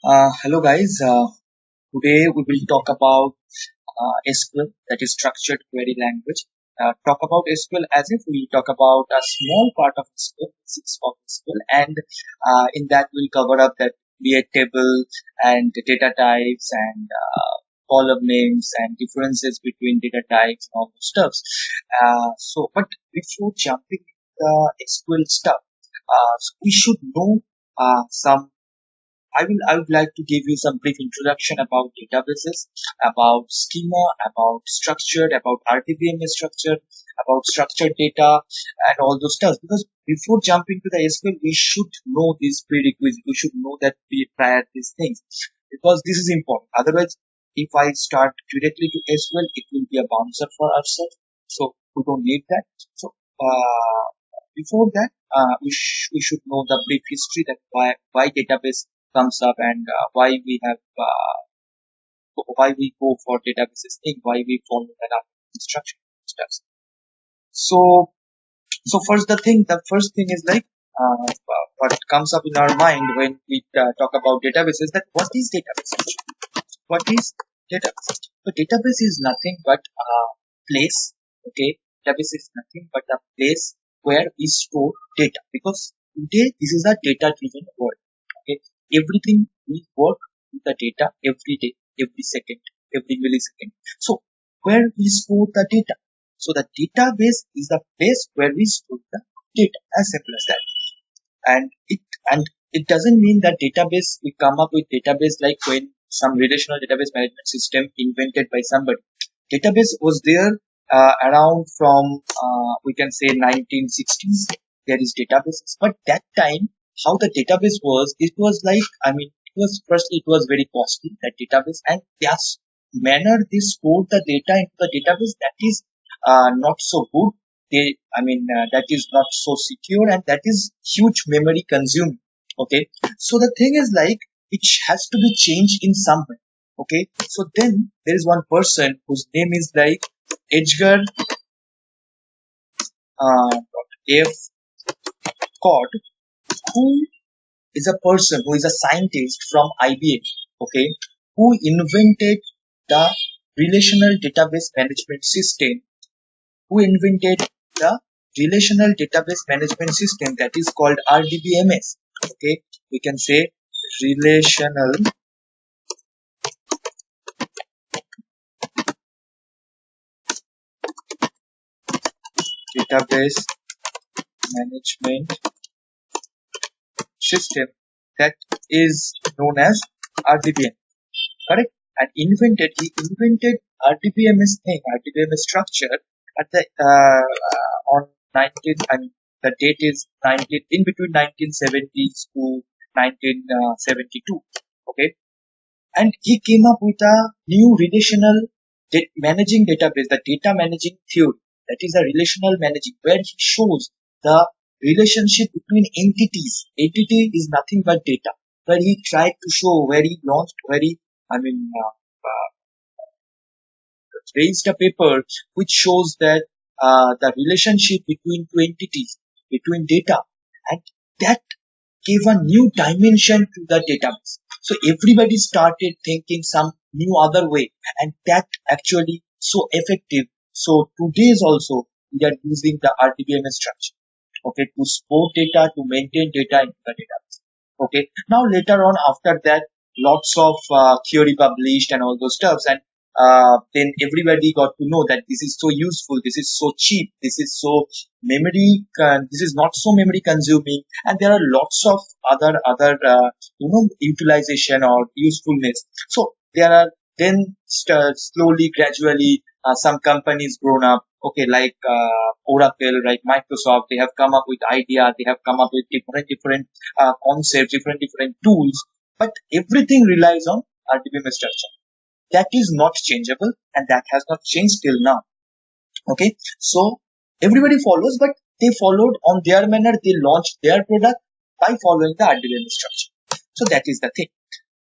Hello guys. Today we will talk about SQL, that is structured query language. Talk about SQL as if we talk about a small part of SQL, basics of SQL, and in that we'll cover up that create table and data types and column names and differences between data types and all those stuffs. But before jumping into the SQL stuff, we should know some I would like to give you some brief introduction about databases, about schema, about structured, about RDBMS structure, about structured data, and all those stuff. Because before jumping to the SQL, we should know these prerequisites. We should know that prior these things, because this is important. Otherwise, if I start directly to SQL, it will be a bouncer for ourselves. So we don't need that. So before that, we should know the brief history that why database comes up and why we go for databases thing, why we follow that instruction steps. So the first thing is like what comes up in our mind when we talk about databases, that what is database? What is database? So database is nothing but a place. Okay, database is nothing but a place where we store data, because today this is a data driven world. Okay, everything we work with the data every day, every second, every millisecond. So where we store the data, so the database is the place where we store the data, as simple as that. And it doesn't mean that database, we come up with database like when some relational database management system invented by somebody. Database was there around from we can say 1960s. There is databases, but that time how the database was, it was like, it was firstly, it was very costly, that database, and that's manner they stored the data into the database, that is not so good. That is not so secure, and that is huge memory consuming. Okay, so the thing is like, it has to be changed in some way. Okay, so then there is one person whose name is like Edgar F. Cod, who is a person who is a scientist from IBM, okay, who invented the relational database management system, who invented the relational database management system, that is called RDBMS. Okay, we can say relational database management system, that is known as RDBMS. Correct? And he invented RDBMS thing, RDBMS structure at the on 19. I mean, the date is 19, in between 1970s to 1972. Okay, and he came up with a new relational managing database, the data managing theory, that is a relational managing, where he shows the relationship between entities. Entity is nothing but data, where he tried to show, where he launched, where he I mean uh, raised a paper which shows that the relationship between two entities, between data, and that gave a new dimension to the database. So everybody started thinking some new other way, and that actually so effective. So today's also we are using the RDBMS structure, okay, to store data, to maintain data in the database. Okay, now later on after that, lots of theory published and all those stuffs, and then everybody got to know that this is so useful, this is so cheap, this is so this is not so memory consuming, and there are lots of other utilization or usefulness. So there are then slowly, gradually, some companies grown up. Okay, like Oracle, like Microsoft, they have come up with idea, they have come up with different concepts, different tools, but everything relies on RDBMS structure. That is not changeable, and that has not changed till now. Okay, so everybody follows, but they followed on their manner. They launched their product by following the RDBMS structure. So that is the thing.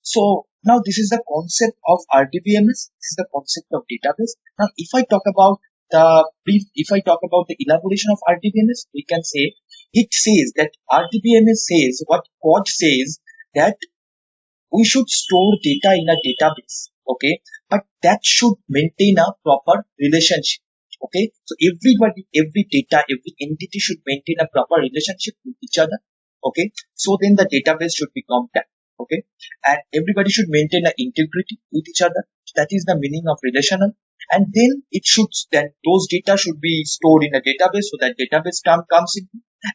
So now this is the concept of RDBMS. This is the concept of database. Now, if I talk about the elaboration of RDBMS, we can say it says that RDBMS says what code says, that we should store data in a database, okay, but that should maintain a proper relationship, okay. So everybody, every data, every entity should maintain a proper relationship with each other, okay. So then the database should be compact, okay, and everybody should maintain an integrity with each other. That is the meaning of relational. And then it should, then those data should be stored in a database, so that database term comes in,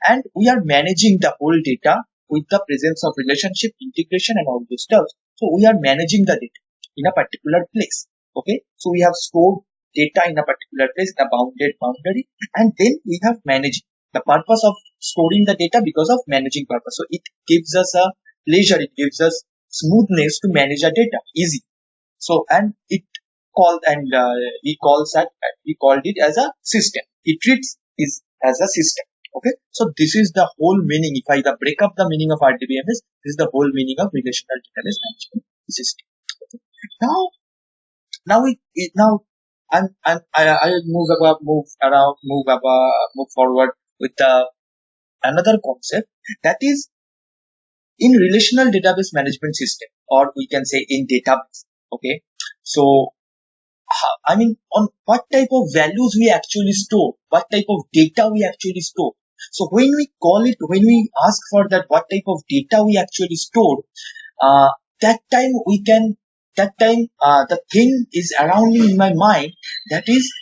and we are managing the whole data with the presence of relationship, integration, and all those stuff. So we are managing the data in a particular place, okay. So we have stored data in a particular place, in a bounded boundary, and then we have managed the purpose of storing the data, because of managing purpose. So it gives us a pleasure, it gives us smoothness to manage our data easy. So, and it called, and we called it as a system. It treats it as a system. Okay. So this is the whole meaning. If I break up the meaning of RDBMS, this is the whole meaning of relational database management system. Okay. Now I'll move forward with another concept, that is in relational database management system, or we can say in database. Okay. So I mean, on what type of values we actually store, what type of data we actually store. So when we call it, when we ask for that, what type of data we actually store, uh, that time the thing is around me in my mind, that is,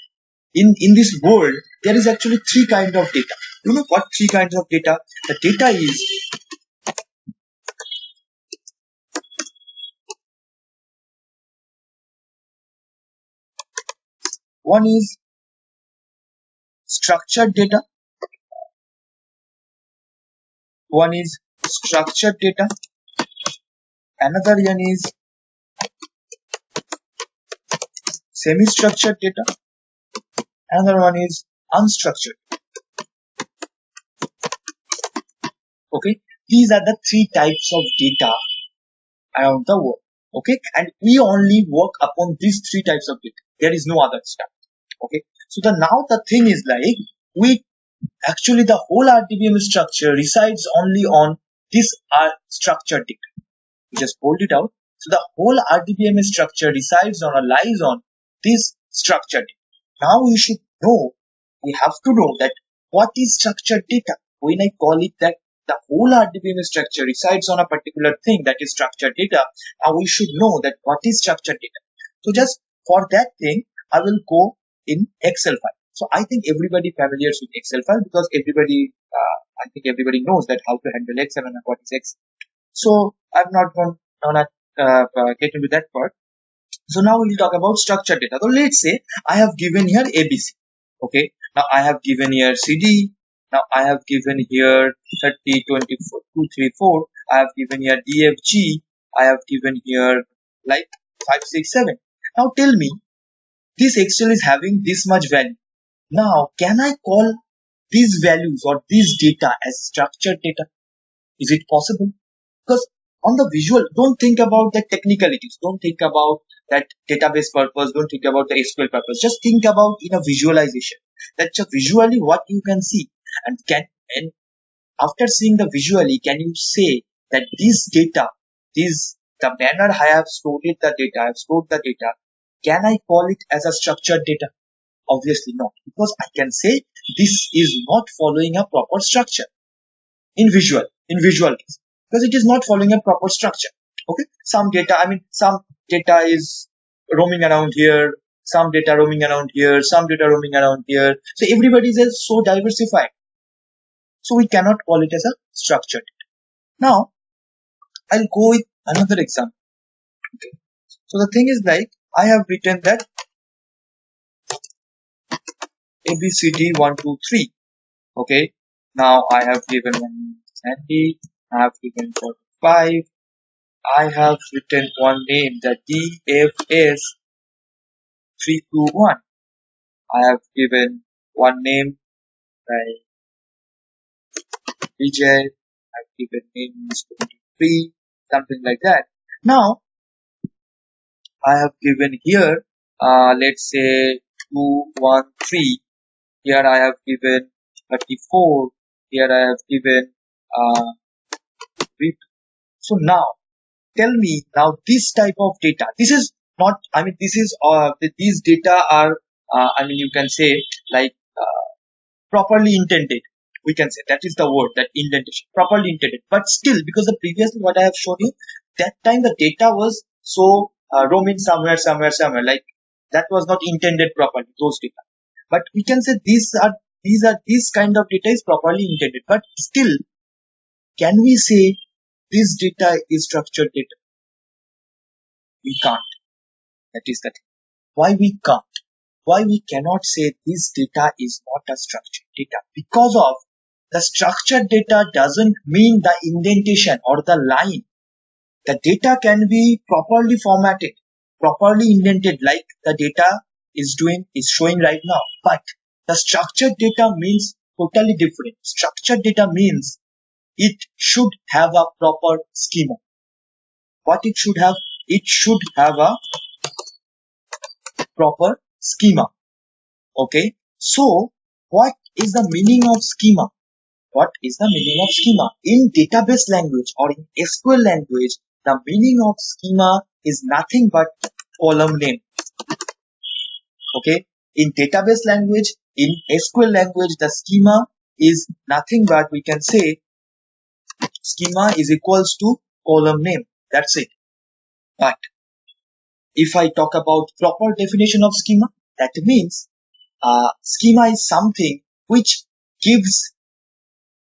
in this world, there is actually three kinds of data. You know what three kinds of data? The data is, one is structured data, one is structured data, another one is semi-structured data, another one is unstructured. Okay, these are the three types of data around the world. Okay, and we only work upon these three types of data. There is no other stuff. Okay, so now the thing is like, we actually, the whole RDBM structure resides only on this structured data. We just pulled it out. So the whole RDBM structure resides on, or lies on, this structured data. Now we should know, we have to know that what is structured data. When I call it that the whole RDBM structure resides on a particular thing, that is structured data, now we should know that what is structured data. So just for that thing, I will go in Excel file. So I think everybody familiar with Excel file, because I think everybody knows that how to handle Excel and what is Excel. So I'm not gonna get into that part. So now we'll talk about structured data. So let's say I have given here ABC. Okay. Now I have given here CD. Now I have given here 30, 24, 2, 3, 4. I have given here DFG. I have given here like 5, 6, 7. Now tell me, this Excel is having this much value. Now can I call these values or these data as structured data? Is it possible? Because on the visual, don't think about the technicalities, don't think about that database purpose, don't think about the SQL purpose, just think about in a visualization. That's visually what you can see, and after seeing the visually, can you say that this data, the manner I have stored the data, can I call it as a structured data? Obviously not, because I can say this is not following a proper structure in visual case, because it is not following a proper structure. Okay, some data is roaming around here, some data roaming around here, some data roaming around here. So everybody is so diversified, so we cannot call it as a structured data. Now I'll go with another example. Okay, so the thing is like, I have written that ABCD 1, 2, 3. Okay, now I have given one Sandy, I have given 5, I have written one name, the DFS 321. I have given one name like Vijay. I've given name is 23, something like that. Now I have given here, let's say 213. Here I have given 34. Here I have given 3. So now tell me now this type of data. This is not, I mean, this is, these data are, I mean, you can say like properly intended. We can say that is the word, that indentation, properly intended. But still, because the previously what I have shown you, that time the data was so roaming somewhere, like that was not intended properly, those data. But we can say these kind of data is properly intended. But still, can we say this data is structured data? We can't. That is the thing. Why we can't? Why we cannot say this data is not a structured data? Because of the structured data doesn't mean the indentation or the line. The data can be properly formatted, properly indented like the data is showing right now. But the structured data means totally different. Structured data means it should have a proper schema. What it should have? It should have a proper schema. Okay. So what is the meaning of schema? What is the meaning of schema? In database language or in SQL language, the meaning of schema is nothing but column name. Okay. In database language, in SQL language, the schema is nothing but, we can say, schema is equals to column name. That's it. But if I talk about proper definition of schema, that means schema is something which gives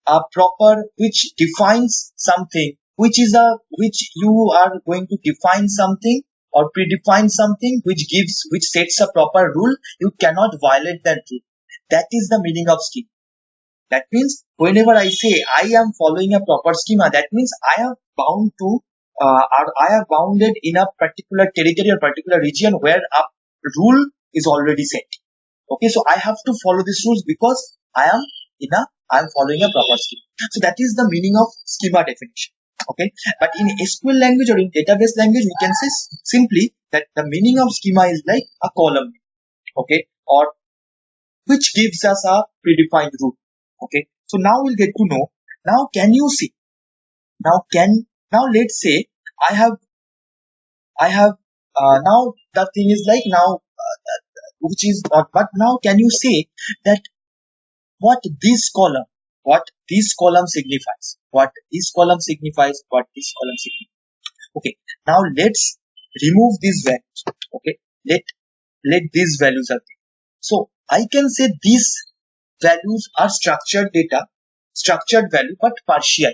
a proper, which defines something, which you are going to define something or predefine something, which sets a proper rule. You cannot violate that rule. That is the meaning of schema. That means whenever I say I am following a proper schema, that means I am bound to, or I am bounded in a particular territory or particular region where a rule is already set. Okay, so I have to follow these rules because I am following a proper schema. So that is the meaning of schema definition. Okay, but in SQL language or in database language, we can say simply that the meaning of schema is like a column. Okay, or which gives us a predefined rule. Okay, so now we'll get to know. Now, can you see? Now let's say I have now the thing is like now which is not, but now can you say that what this column signifies, what this column signifies, okay, now let's remove these values. Okay, let these values are there. So I can say these values are structured value, but partial.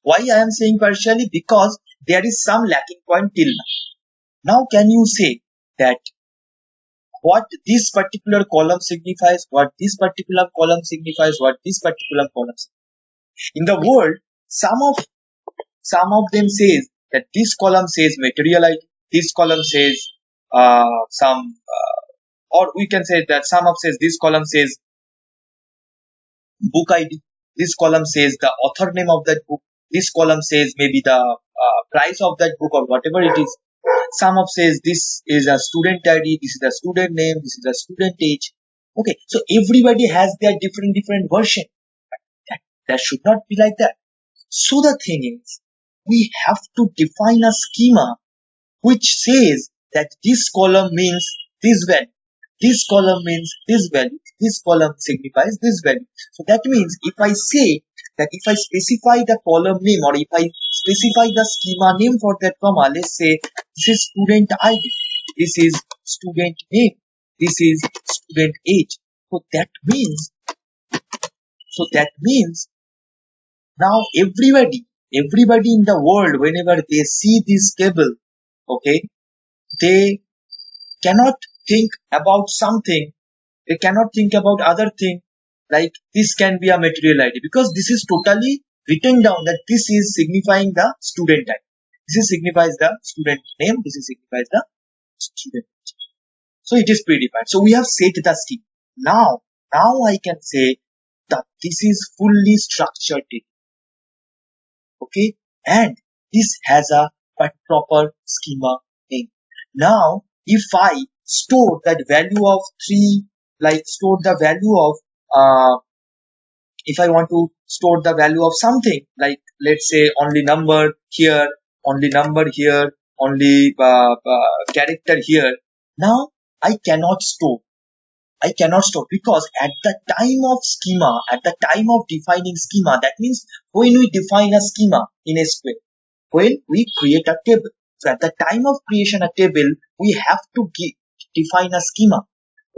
Why I am saying partially? Because there is some lacking point till now. Now can you say that what this particular column signifies, what this particular column signifies, what this particular column signifies? In the world, some of them says that this column says material ID, this column says or we can say that some of says this column says book ID, this column says the author name of that book, this column says maybe the price of that book or whatever it is. Some of says this is a student ID, this is a student name, this is a student age. Okay, so everybody has their different version. That should not be like that. So the thing is, we have to define a schema which says that this column means this value, this column means this value, this column signifies this value. So that means if I say that if I specify the column name or if I specify the schema name for that comma, let's say this is student ID, this is student name, this is student age. So that means now everybody in the world, whenever they see this table, okay, they cannot think about something, they cannot think about other thing like this can be a material ID, because this is totally written down that this is signifying the student ID, this signifies the student name, this signifies the student age. So it is predefined. So we have set the schema. Now I can say that this is fully structured data. Okay, and this has a proper schema name. Now if I store that value of 3, like store the value of if I want to store the value of something, like let's say only number here, only number here, only character here. Now I cannot store. I cannot store because at the time of schema, at the time of defining schema, that means when we define a schema in SQL, when we create a table. So at the time of creation a table, we have to define a schema.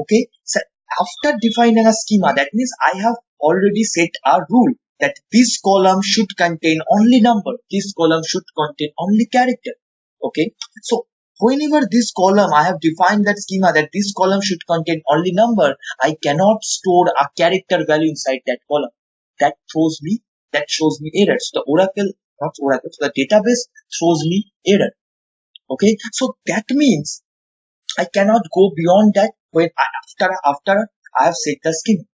Okay. So after defining a schema, that means I have already set a rule that this column should contain only number, this column should contain only character. Okay. So whenever this column, I have defined that schema that this column should contain only number, I cannot store a character value inside that column. That shows me errors. The so the database throws me error. Okay, so that means I cannot go beyond that when after I have set the schema.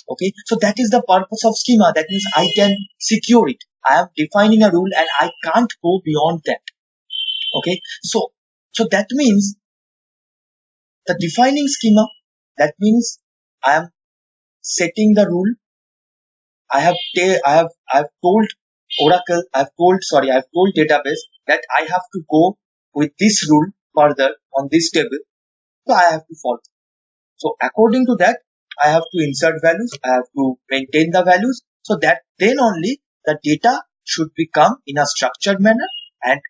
Okay, so that is the purpose of schema. That means I can secure it. I am defining a rule and I can't go beyond that. Okay, so that means the defining schema, that means I am setting the rule. I have told Oracle, I have told database that I have to go with this rule further on this table. So I have to follow. So according to that, I have to insert values. I have to maintain the values. So that then only the data should become in a structured manner, and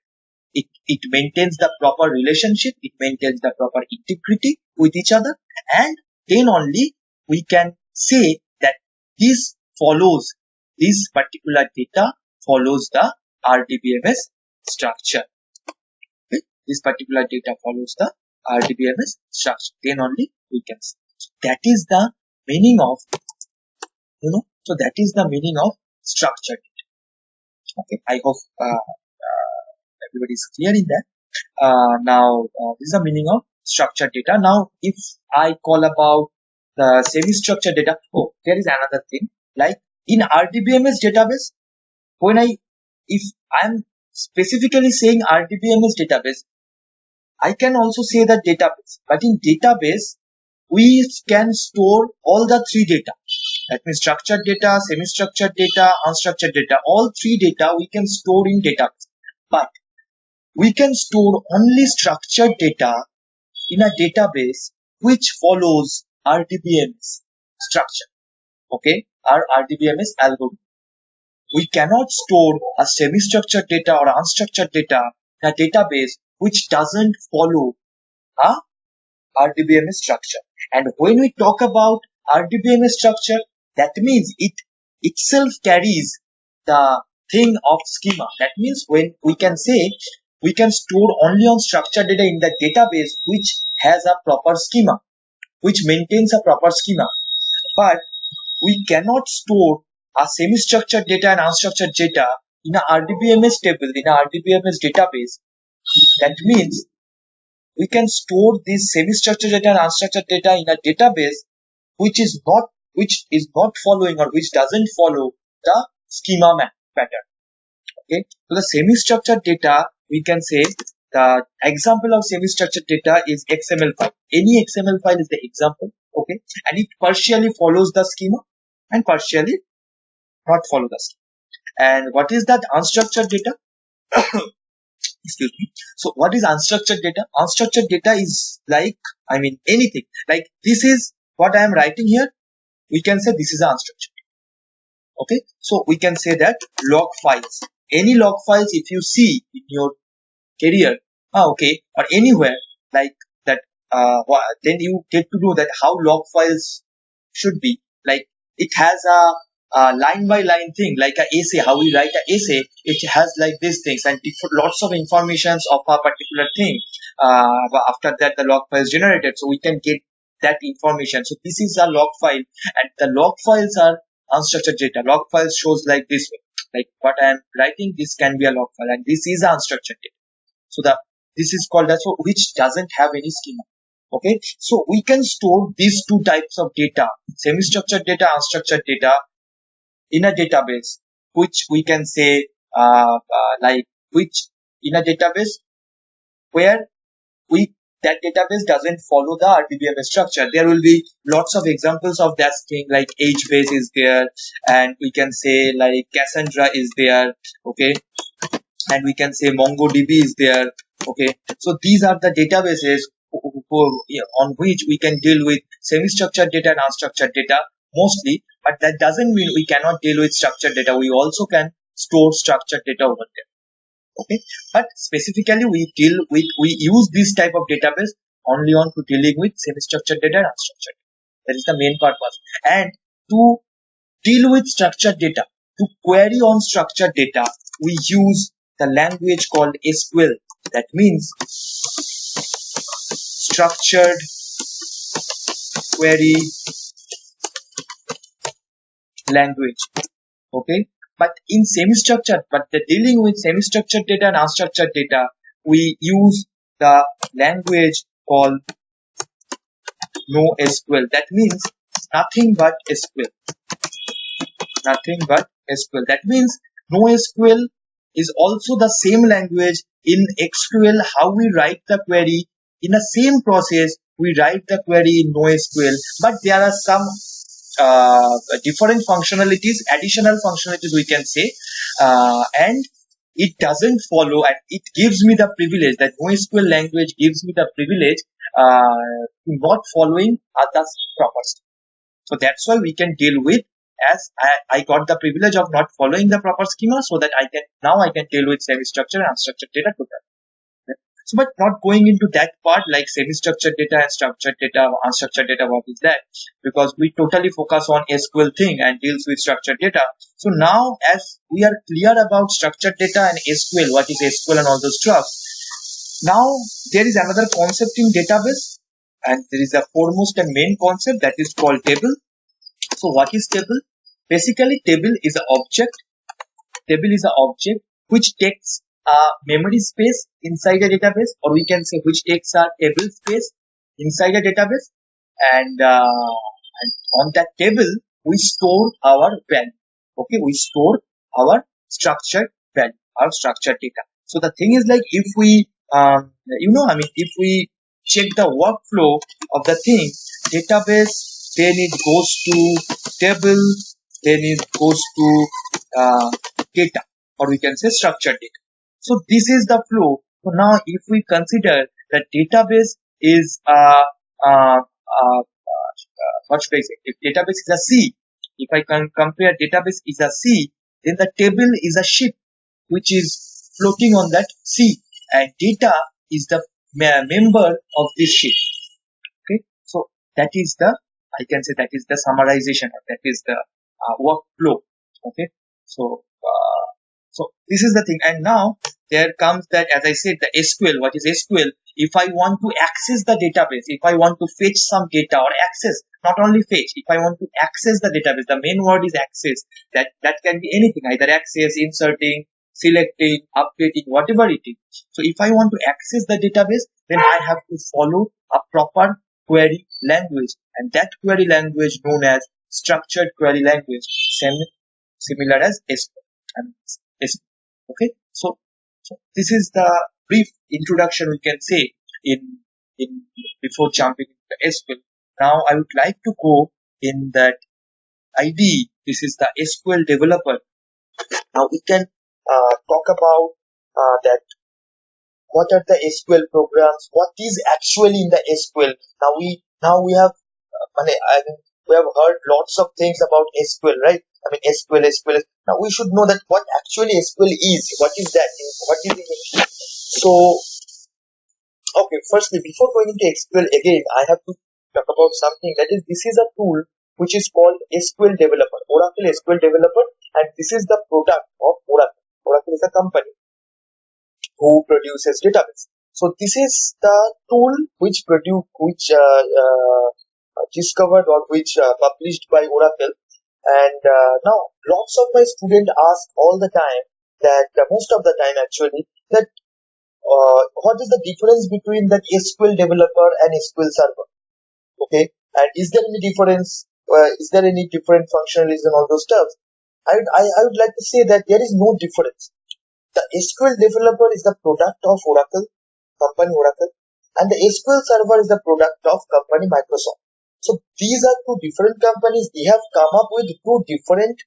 it maintains the proper relationship. It maintains the proper integrity with each other, and then only we can say that this particular data follows the RDBMS structure. Okay? This particular data follows the RDBMS structure. Then only we can say. That is the meaning of, so that is the meaning of structured data. Okay, I hope everybody is clear in that. Now, this is the meaning of structured data. Now, if I call about the semi-structured data, there is another thing. Like in RDBMS database, if I'm specifically saying RDBMS database, I can also say the database. But in database, we can store all the three data. That means structured data, semi-structured data, unstructured data. All three data we can store in database. But we can store only structured data in a database which follows RDBMS structure. Okay, our RDBMS algorithm. We cannot store a semi-structured data or unstructured data in a database which doesn't follow a RDBMS structure. And when we talk about RDBMS structure, that means it itself carries the thing of schema. That means when we can say we can store only on structured data in the database which has a proper schema, which maintains a proper schema. But we cannot store a semi-structured data and unstructured data in a RDBMS table, in a RDBMS database. That means we can store this semi-structured data and unstructured data in a database which is not following or which doesn't follow the schema pattern. Okay, so the semi-structured data, we can say the example of semi-structured data is XML file. Any XML file is the example. Okay, and it partially follows the schema and partially not follow the schema. And what is that unstructured data? Excuse me. So what is unstructured data? Unstructured data is like, anything. Like this is what I am writing here. We can say this is unstructured. Okay. So we can say that log files. Any log files if you see in your career, okay, or anywhere like that, then you get to know that how log files should be. Like it has a line by line thing, like a essay, how we write an essay, it has like these things and lots of informations of a particular thing. But after that, the log file is generated, so we can get that information. So this is a log file, and the log files are unstructured data. Log files shows like this way, like what I am writing, this can be a log file, and this is unstructured data. So this is called as, which doesn't have any schema. Okay, so we can store these two types of data, semi-structured data, unstructured data, in a database, which we can say which in a database where that database doesn't follow the RDBMS structure. There will be lots of examples of that thing, like HBase is there, and we can say like Cassandra is there. Okay, and we can say MongoDB is there. Okay, so these are the databases on which we can deal with semi-structured data and unstructured data mostly, but that doesn't mean we cannot deal with structured data. We also can store structured data over there. Okay, but specifically we use this type of database only on to dealing with semi-structured data and unstructured data. That is the main purpose. And to deal with structured data, to query on structured data, we use the language called SQL. That means structured query language. Okay, but in semi-structured, but the dealing with semi-structured data and unstructured data, we use the language called NoSQL. That means nothing but SQL. Nothing but SQL. That means NoSQL is also the same language in SQL. How we write the query in the same process, we write the query in NoSQL, but there are some different functionalities, additional functionalities we can say, and it doesn't follow, and it gives me the privilege, that NoSQL language gives me the privilege to not following other proper. So that's why we can deal with, as I got the privilege of not following the proper schema, so that I can deal with semi-structured and unstructured data together. So, but not going into that part like semi-structured data and structured data, unstructured data, what is that? Because we totally focus on SQL thing and deals with structured data. So now, as we are clear about structured data and SQL, what is SQL and all those stuff, now there is another concept in database, and there is a foremost and main concept that is called table. So what is table? Basically, table is an object. Table is an object which takes a memory space inside a database, or we can say which takes a table space inside a database, and on that table we store our value. Okay, we store our structured value, our structured data. So the thing is, like, if we if we check the workflow of the thing, database, then it goes to table, then it goes to data, or we can say structured data. So this is the flow. So now if we consider that database is what should I say? If database is a sea, if I can compare database is a sea, then the table is a ship which is floating on that sea, and data is the member of this ship. Okay, so that is the, I can say, that is the summarization, or that is the workflow. Okay, so so this is the thing. And now there comes that, as I said, the SQL. What is SQL? If I want to access the database, if I want to fetch some data, or access, not only fetch, if I want to access the database, the main word is access. That can be anything, either access, inserting, selecting, updating, whatever it is. So if I want to access the database, then I have to follow a proper query language, and that query language known as structured query language, similar as SQL. Okay, so this is the brief introduction we can say in before jumping into SQL. Now I would like to go in that ID. This is the SQL developer. Now we can talk about that. What are the SQL programs? What is actually in the SQL? Now we have we have heard lots of things about SQL, right? I mean, SQL. Now we should know that what actually SQL is. What is that? What is it? So, okay, firstly, before going into SQL again, I have to talk about something, that is, this is a tool which is called SQL Developer, Oracle SQL Developer, and this is the product of Oracle. Oracle is a company who produces database. So this is the tool which discovered, or which published by Oracle. And now lots of my students ask all the time, that most of the time actually, that what is the difference between the SQL developer and SQL server? Okay, and is there any difference? Is there any different functionalities and all those stuff? I would like to say that there is no difference. The SQL developer is the product of Oracle, company Oracle, and the SQL server is the product of company Microsoft. So these are two different companies. They have come up with two different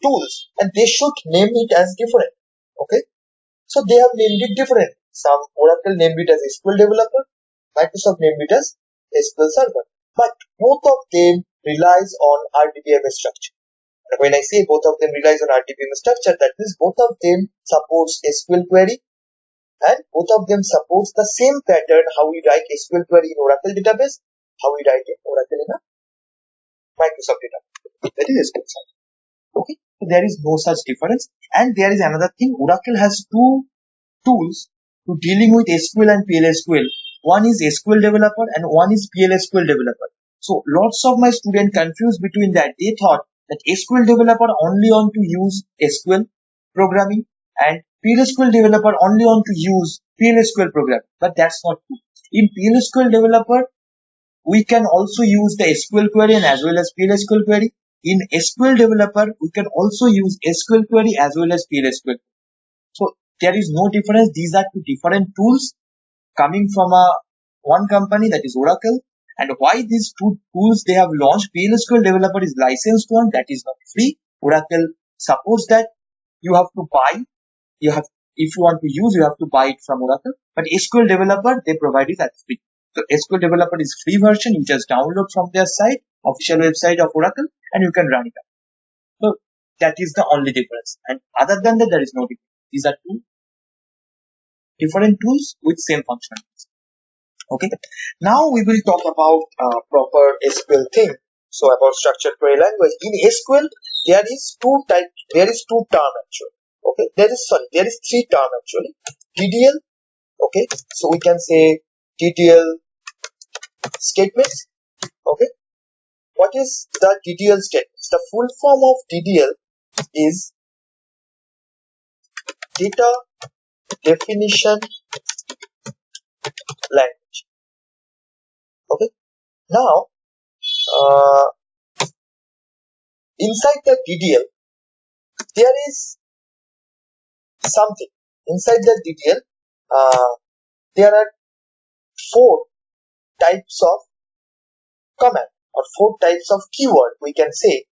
tools, and they should name it as different. Okay. So they have named it different. Some Oracle named it as SQL Developer, Microsoft named it as SQL Server. But both of them relies on RDBMS structure. And when I say both of them relies on RDBMS structure, that means both of them supports SQL query and both of them supports the same pattern how we write SQL query in Oracle database, how we write in Oracle in a Microsoft database. That is SQL Server. Okay, so there is no such difference. And there is another thing, Oracle has two tools to dealing with SQL and PLSQL. One is SQL Developer and one is PLSQL Developer. So lots of my students confused between that. They thought that SQL Developer only want to use SQL programming and PLSQL Developer only want to use PLSQL programming. But that's not true. In PLSQL Developer, we can also use the SQL query and as well as PLSQL query. In SQL Developer, we can also use SQL query as well as PLSQL. So there is no difference. These are two different tools coming from one company, that is Oracle. And why these two tools they have launched? PLSQL Developer is licensed one, that is not free. Oracle supports that. You have to buy. If you want to use, you have to buy it from Oracle. But SQL Developer, they provide it as free. So SQL Developer is free version. You just download from their site, official website of Oracle, and you can run it. So that is the only difference. And other than that, there is no difference. These are two different tools with same functionalities. Okay. Now we will talk about proper SQL thing. So about structured query language. In SQL, there is two terms actually. Okay. There is three terms actually. DDL. Okay. So we can say DDL statements. Okay. What is the DDL statements? The full form of DDL is data definition language. Okay. Now, inside the DDL, there is something. Inside the DDL, there are four types of command or four types of keyword we can say.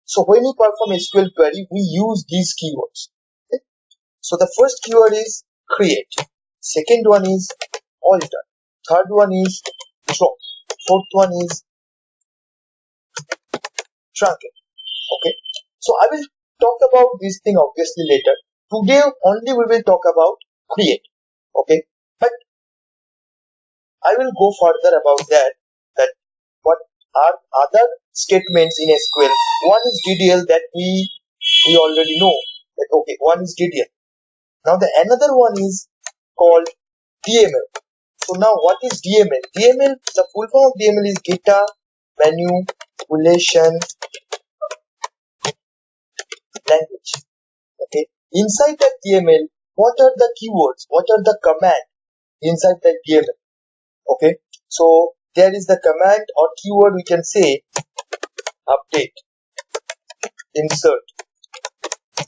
So when we perform SQL query, we use these keywords. Okay? So the first keyword is create. Second one is alter. Third one is drop. Fourth one is truncate. Okay. So I will talk about this thing obviously later. Today only we will talk about create. Okay. But I will go further about that what are other statements in SQL. One is DDL that we already know. That, okay, one is DDL. Now the another one is called DML. So now what is DML? DML, the full form of DML is data manipulation language. Okay. Inside that DML, what are the keywords? What are the command inside that DML? Okay. So there is the command or keyword we can say update, insert,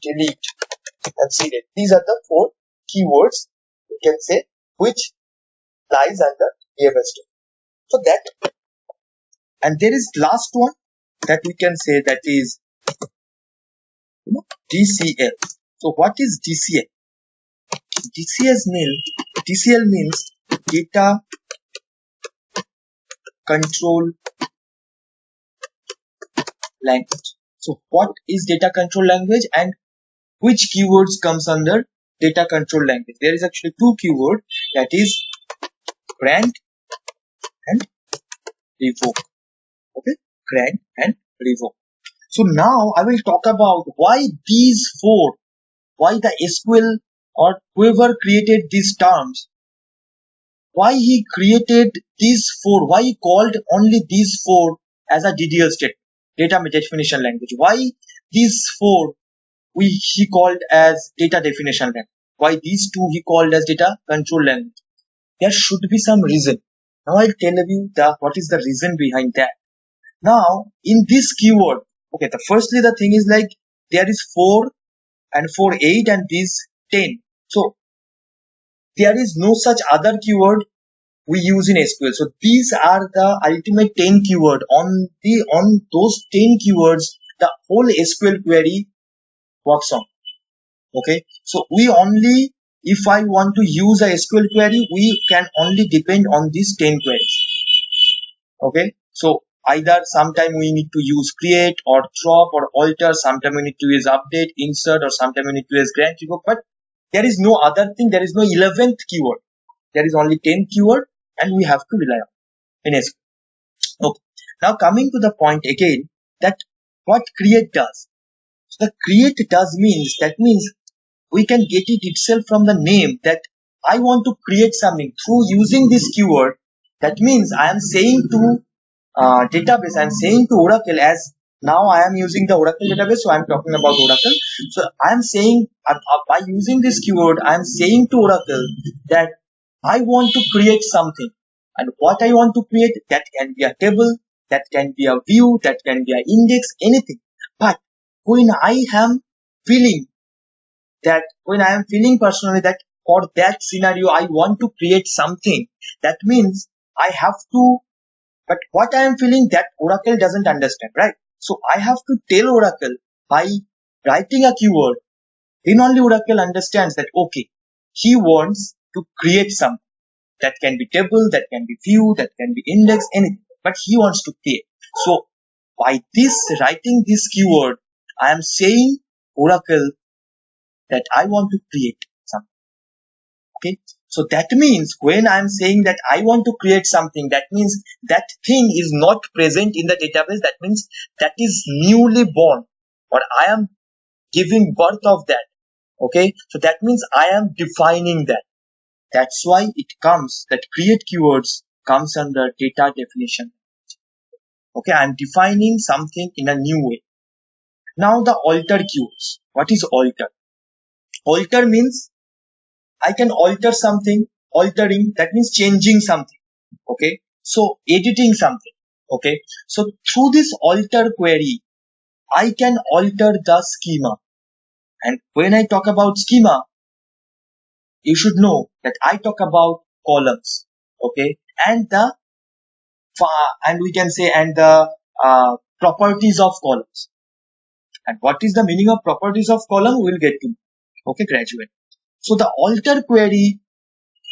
delete, and select. These are the four keywords we can say which lies under DML string. So that, and there is last one that we can say that is DCL. So what is DCL? DCL means data control language. So what is data control language and which keywords comes under data control language? There is actually two keywords, that is grant and revoke. Okay, grant and revoke. So now I will talk about why these four, why the SQL or whoever created these terms, why he created these four, why he called only these four as a DDL statement, data definition language. Why these four he called as data definition language? Why these two he called as data control language? There should be some reason. Now I'll tell you what is the reason behind that. Now in this keyword, okay, firstly the thing is like there is 4 and 4 8 and this 10. So there is no such other keyword we use in SQL. So these are the ultimate 10 keyword. On those 10 keywords, the whole SQL query works on. Okay, so we only, if I want to use a SQL query, we can only depend on these 10 queries. Okay, so either sometime we need to use create or drop or alter, sometime we need to use update, insert, or sometime we need to use grant revoke, but there is no other thing, there is no 11th keyword. There is only 10 keyword and we have to rely on in SQL. Okay, now coming to the point again, that what create does. So the create does means, that means we can get it itself from the name, that I want to create something through using this keyword. That means I am saying to database, I am saying to Oracle, as now I am using the Oracle database, so I am talking about Oracle. So I am saying by using this keyword, I am saying to Oracle that I want to create something, and what I want to create, that can be a table, that can be a view, that can be an index, anything. But when I am feeling when I am feeling personally that for that scenario I want to create something, that means I have to, but what I am feeling, that Oracle doesn't understand, right? So I have to tell Oracle by writing a keyword, then only Oracle understands that okay, he wants to create something. That can be table, that can be view, that can be index, anything, but he wants to create. So by this writing this keyword, I am saying Oracle that I want to create something. Okay, so that means when I'm saying that I want to create something, that means that thing is not present in the database. That means that is newly born, or I am giving birth of that. Okay, so that means I am defining that. That's why it comes, that create keywords comes under data definition. Okay, I'm defining something in a new way. Now the alter keywords. What is alter? Alter means I can alter something. Altering, that means changing something. Okay, so editing something. Okay, so through this alter query, I can alter the schema. And when I talk about schema, you should know that I talk about columns. Okay, and the and we can say and the properties of columns. And what is the meaning of properties of column? We'll get to. Okay, graduate. So the alter query,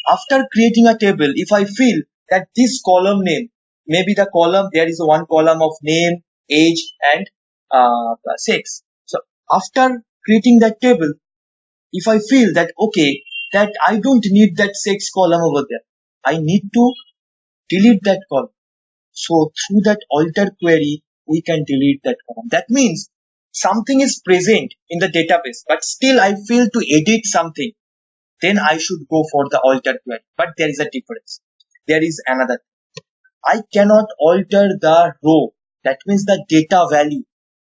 after creating a table, if I feel that this column name, maybe the column, there is one column of name, age, and sex. So after creating that table, if I feel that okay, that I don't need that sex column over there, I need to delete that column. So through that alter query, we can delete that column. That means something is present in the database, but still I feel to edit something, then I should go for the alter query. But there is a difference. There is another. I cannot alter the row. That means the data value.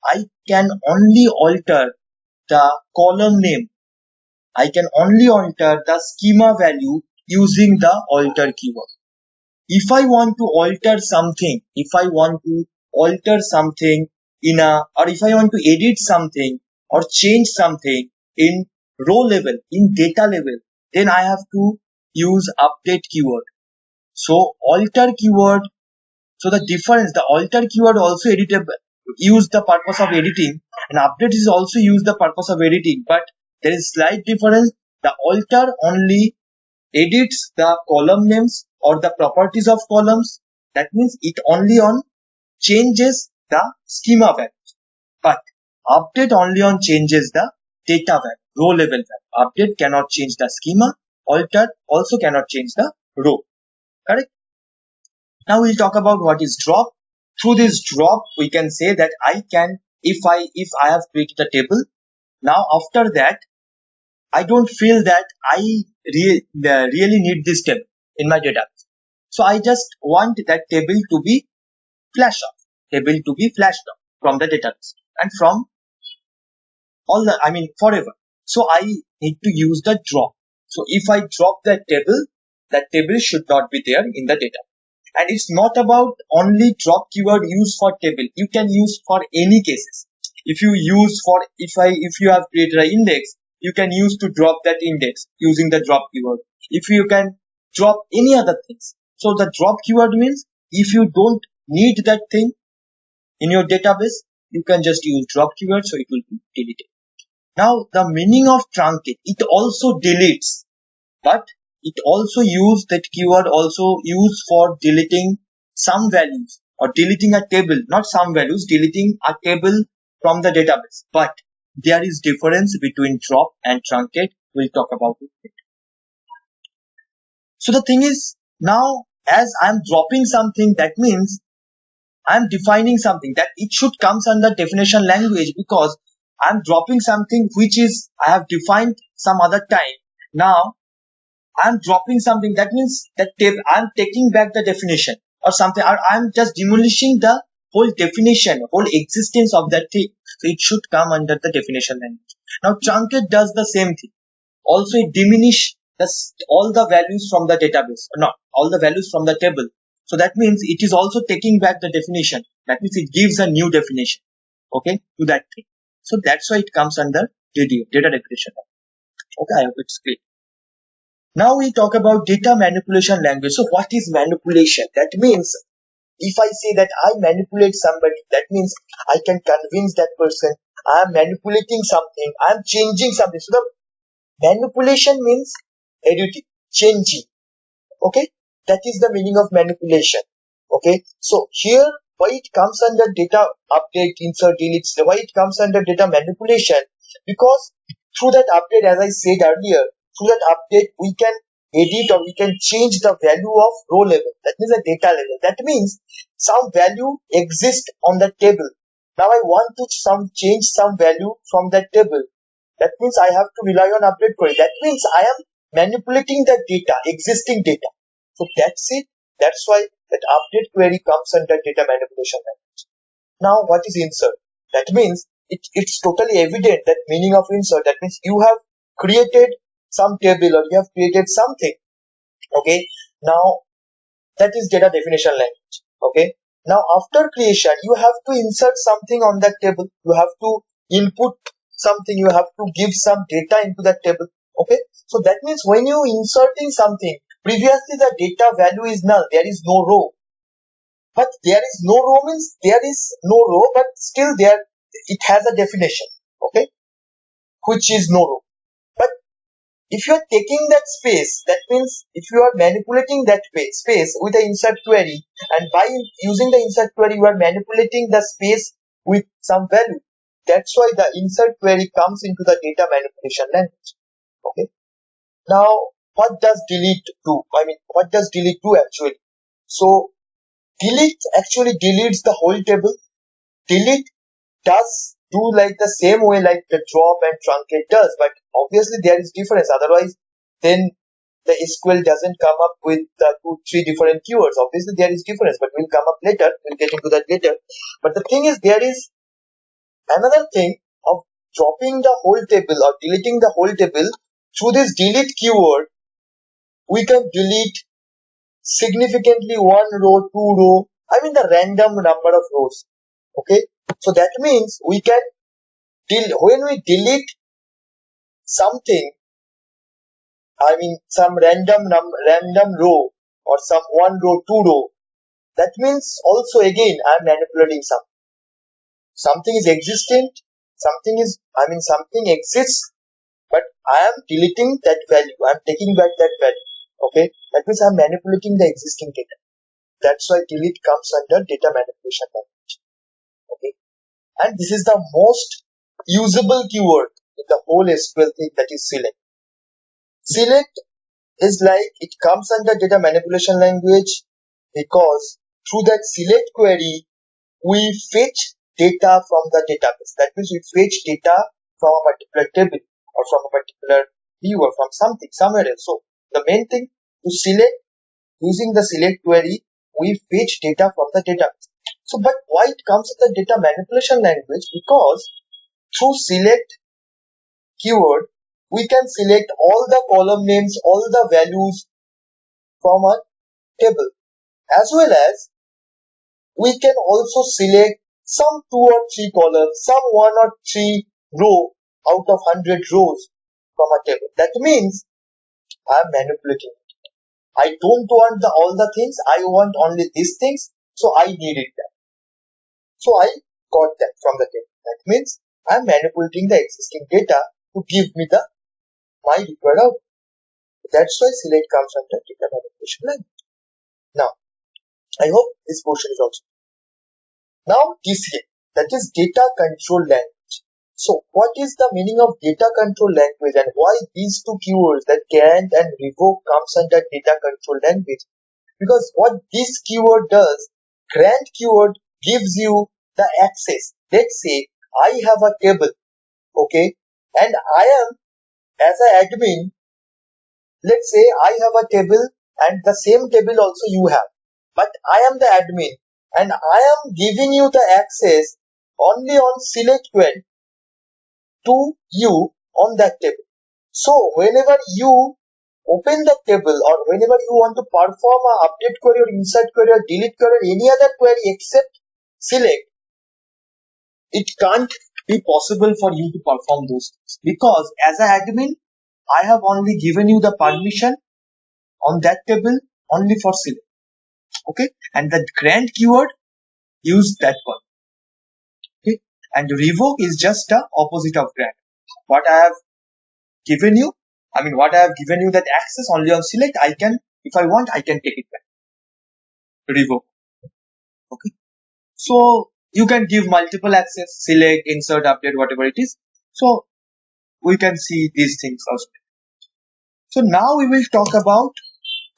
I can only alter the column name. I can only alter the schema value using the alter keyword. If I want to alter something, if I want to alter something or if I want to edit something or change something in row level, in data level, then I have to use update keyword. So alter keyword, so the difference, the alter keyword also use the purpose of editing, and update is also use the purpose of editing, but there is slight difference. The alter only edits the column names or the properties of columns. That means it only changes the schema values, but update only changes the data value, row level value. Update cannot change the schema. Alter also cannot change the row. Correct? Now we'll talk about what is drop. Through this drop, we can say that I can, if I have created a table, now after that, I don't feel that I really need this table in my database. So I just want that table to be flashed off, from the database and from forever. So I need to use the drop. So if I drop that table should not be there in the database. And it's not about only drop keyword used for table. You can use for any cases. If you use for, if you have created an index, you can use to drop that index using the drop keyword. If you can drop any other things. So the drop keyword means if you don't need that thing in your database, you can just use drop keyword, so it will be deleted. Now the meaning of truncate, it also deletes, but it also use that keyword also used for deleting some values or deleting a table, not some values, deleting a table from the database. But there is difference between drop and truncate. We'll talk about it later. So the thing is, now as I'm dropping something, that means I'm defining something that it should comes under definition language, because I'm dropping something which is I have defined some other time. Now I'm dropping something, that means that I'm taking back the definition or something, or I'm just demolishing the whole definition, whole existence of that thing. So it should come under the definition language. Now truncate does the same thing. Also it diminish all the values from the database, not all the values from the table. So that means it is also taking back the definition. That means it gives a new definition, okay, to that thing. So that's why it comes under DDL, data definition. Okay, I hope it's clear. Now we talk about data manipulation language. So what is manipulation? That means if I say that I manipulate somebody, that means I can convince that person I am manipulating something, I am changing something. So the manipulation means editing, changing. Okay, that is the meaning of manipulation. Okay, so here why it comes under data update, insert, delete, why it comes under data manipulation, because through that update, as I said earlier, through that update we can edit or we can change the value of row level, that means the data level. That means some value exists on the table. Now I want to change some value from that table. That means I have to rely on update query. That means I am manipulating the data, existing data. So that's it. That's why that update query comes under data manipulation language. Now what is insert? That means it's totally evident that meaning of insert. That means you have created some table or you have created something. Okay. Now that is data definition language. Okay. Now after creation, you have to insert something on that table. You have to input something. You have to give some data into that table. Okay. So that means when you inserting something, previously the data value is null. There is no row. But there is no row means there is no row, but still it has a definition. Okay. Which is no row. But if you are taking that space, that means if you are manipulating that space with the insert query, and by using the insert query, you are manipulating the space with some value. That's why the insert query comes into the data manipulation language. Okay. Now, what does delete do? I mean, what does delete do actually? So, delete actually deletes the whole table. Delete does do like the same way like the drop and truncate does, but obviously there is difference. Otherwise, then the SQL doesn't come up with the 2-3 different keywords. Obviously, there is difference, but we'll come up later. We'll get into that later. But the thing is, there is another thing of dropping the whole table or deleting the whole table. Through this delete keyword, we can delete significantly 1 row, 2 row, I mean the random number of rows. Okay, so that means we can when we delete something, I mean some random row or some 1 row, 2 row, that means also again I am manipulating something. Something is existent, something exists, but I am deleting that value. I am taking back that value. Okay, that means I am manipulating the existing data. That's why delete comes under data manipulation language. Okay, and this is the most usable keyword in the whole SQL thing, that is select. Select is like it comes under data manipulation language because through that select query we fetch data from the database. That means we fetch data from a particular table or from a particular view or from something somewhere else. So the main thing to select, using the select query, we fetch data from the database. So but why it comes in the data manipulation language? Because through select keyword we can select all the column names, all the values from a table, as well as we can also select some 2 or 3 columns, some 1 or 3 row out of 100 rows from a table. That means I am manipulating it. I don't want all the things, I want only these things, so I needed that. So I got that from the table. That means I'm manipulating the existing data to give me the my required output. That's why select comes under data manipulation language. Now, I hope this portion is also. Now, DCL, that is data control language. So, what is the meaning of data control language and why these two keywords, that grant and revoke, comes under data control language? Because what this keyword does, grant keyword gives you the access. Let's say I have a table, okay, and I am as an admin. Let's say I have a table and the same table also you have, but I am the admin and I am giving you the access only on select query to you on that table. So whenever you open the table or whenever you want to perform a update query or insert query or delete query or any other query except select, it can't be possible for you to perform those things because as an admin, I have only given you the permission on that table only for select. Okay, and the grant keyword use that one. Okay, and revoke is just the opposite of grant. What I have given you, what I have given you that access only on select, I can, if I want, I can take it back. Revoke. Okay, so you can give multiple access, select, insert, update, whatever it is. So we can see these things also. So now we will talk about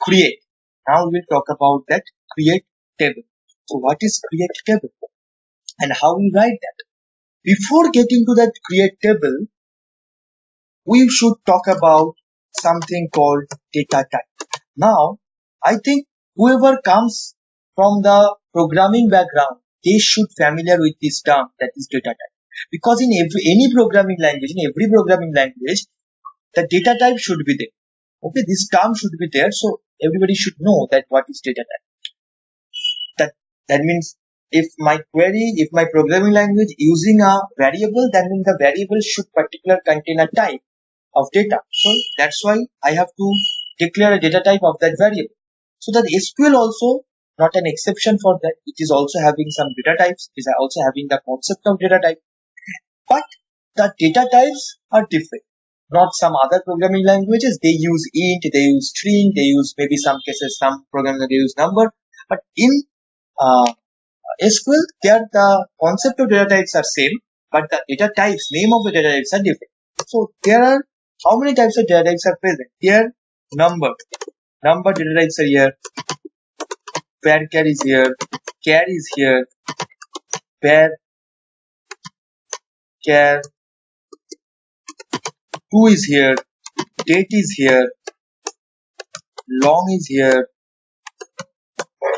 create. Now we will talk about that create table. So what is create table and how we write that? Before getting to that create table, we should talk about something called data type. Now, I think whoever comes from the programming background, they should familiar with this term, that is data type. Because in any programming language, the data type should be there. Okay, this term should be there, so everybody should know that what is data type. That means if my programming language using a variable, that means the variable should particular contain a type of data. So that's why I have to declare a data type of that variable. So that SQL also not an exception for that. It is also having some data types. It is also having the concept of data type. But the data types are different. Not some other programming languages. They use int, they use string, they use maybe some cases, some programs they use number. But in SQL, there the concept of data types are same, but the data types, name of the data types are different. So there are how many types of data types are present? Here, number data types are here, varchar is here, char is here, varchar 2 is here, date is here, long is here,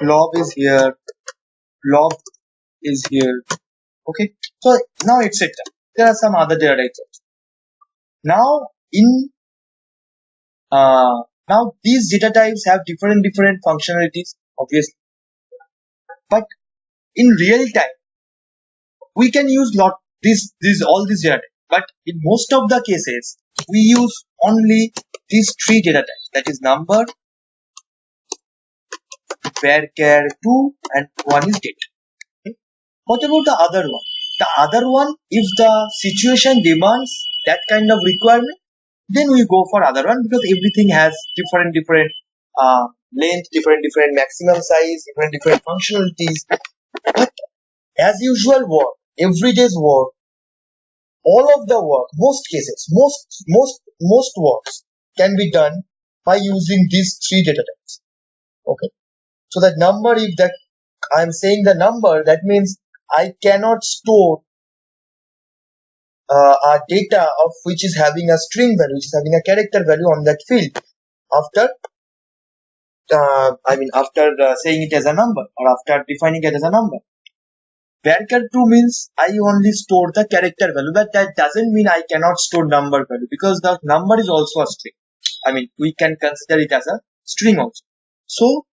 glob is here, blob is here. Okay, so now etc. There are some other data types. Now now these data types have different functionalities, obviously, but in real time we can use all these data types, but in most of the cases we use only these three data types, that is number, varchar 2 and one is date. Okay? What about the other one? The other one, if the situation demands that kind of requirement, then we go for other one, because everything has different length, different maximum size, different functionalities. But as usual work, everyday's work, all of the work, most cases, most works can be done by using these three data types. Okay, so that number, if that I am saying the number, that means I cannot store a data of which is having a string value, which is having a character value on that field after saying it as a number or after defining it as a number. Varchar 2 means I only store the character value, but that doesn't mean I cannot store number value, because the number is also a string. We can consider it as a string also. So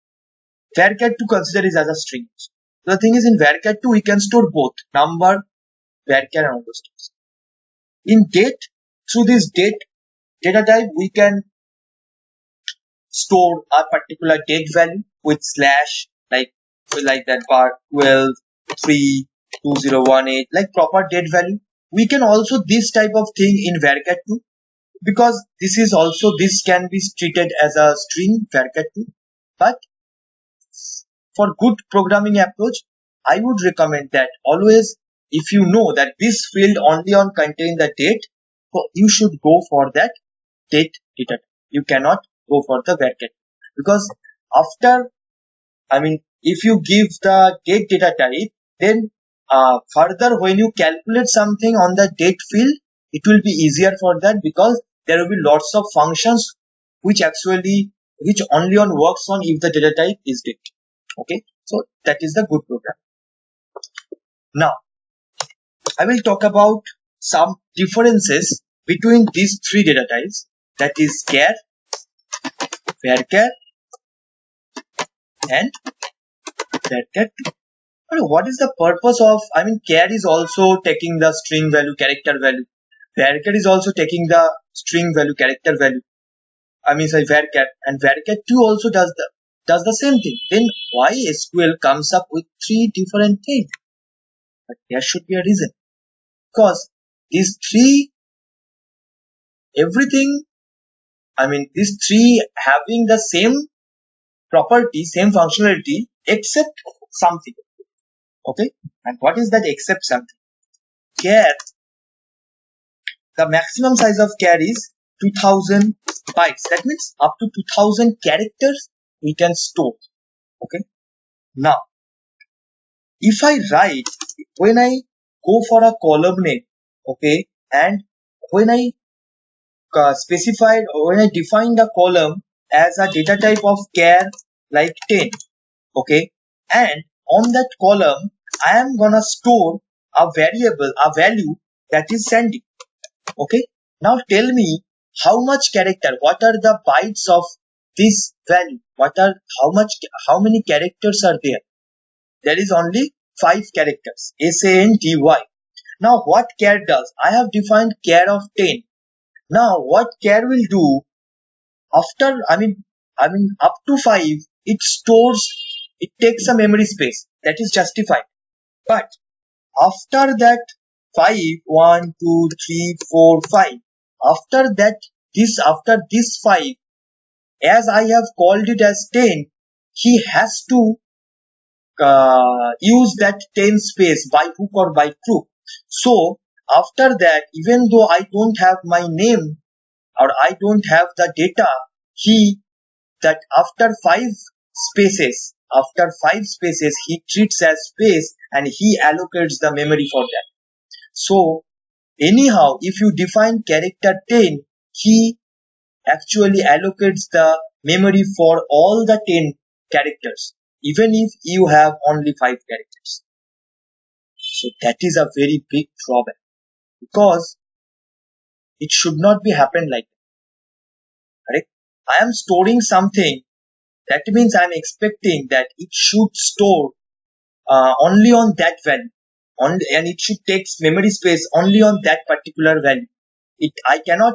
varchar 2 consider it as a string. So the thing is, in varchar 2 we can store both number, varchar and all those things. In date, through this date data type, we can store a particular date value with slash, like that bar 12 3 2018, like proper date value. we can also this type of thing in varchar 2, because this can be treated as a string varchar 2. But for good programming approach, I would recommend that always, if you know that this field only on contain the date, so you should go for that date data. You cannot go for the varchar, because after, I mean, if you give the date data type, then further when you calculate something on the date field, it will be easier for that, because there will be lots of functions which only on works on if the data type is date. Okay, so that is the good program. Now I will talk about some differences between these three data types, that is char, varchar and varchar 2. What is the purpose of, I mean, char is also taking the string value, character value. Varchar is also taking the string value, character value. I mean, sorry, varchar, and varchar 2 also does the same thing. Then why SQL comes up with three different things? But there should be a reason, because these three, everything, I mean, these three having the same property, same functionality, except something. Okay, and what is that except something? Char, the maximum size of char is 2000 bytes. That means up to 2000 characters we can store. Okay. Now, if I write, when I go for a column name, okay, and when I when I define the column as a data type of char like 10, okay, and on that column I am gonna store a variable, a value that is sending. Okay, now tell me how much character, what are the bytes of this value, how many characters are there? There is only 5 characters, SANDY. Now what char does? I have defined char of 10. Now what char will do, after, I mean up to 5, it stores, it takes a memory space, that is justified. But after that 5, 1, 2, 3, 4, 5, after this 5, as I have called it as 10, he has to use that 10 space by hook or by crook. So after that, even though I don't have my name or I don't have the data, that after 5 spaces, he treats as space and he allocates the memory for that. So anyhow, if you define character 10, he actually allocates the memory for all the 10 characters, even if you have only 5 characters. So that is a very big drawback, because it should not be happen like that. Correct? I am storing something, that means I am expecting that it should store only on that value, and it should take memory space only on that particular value. I cannot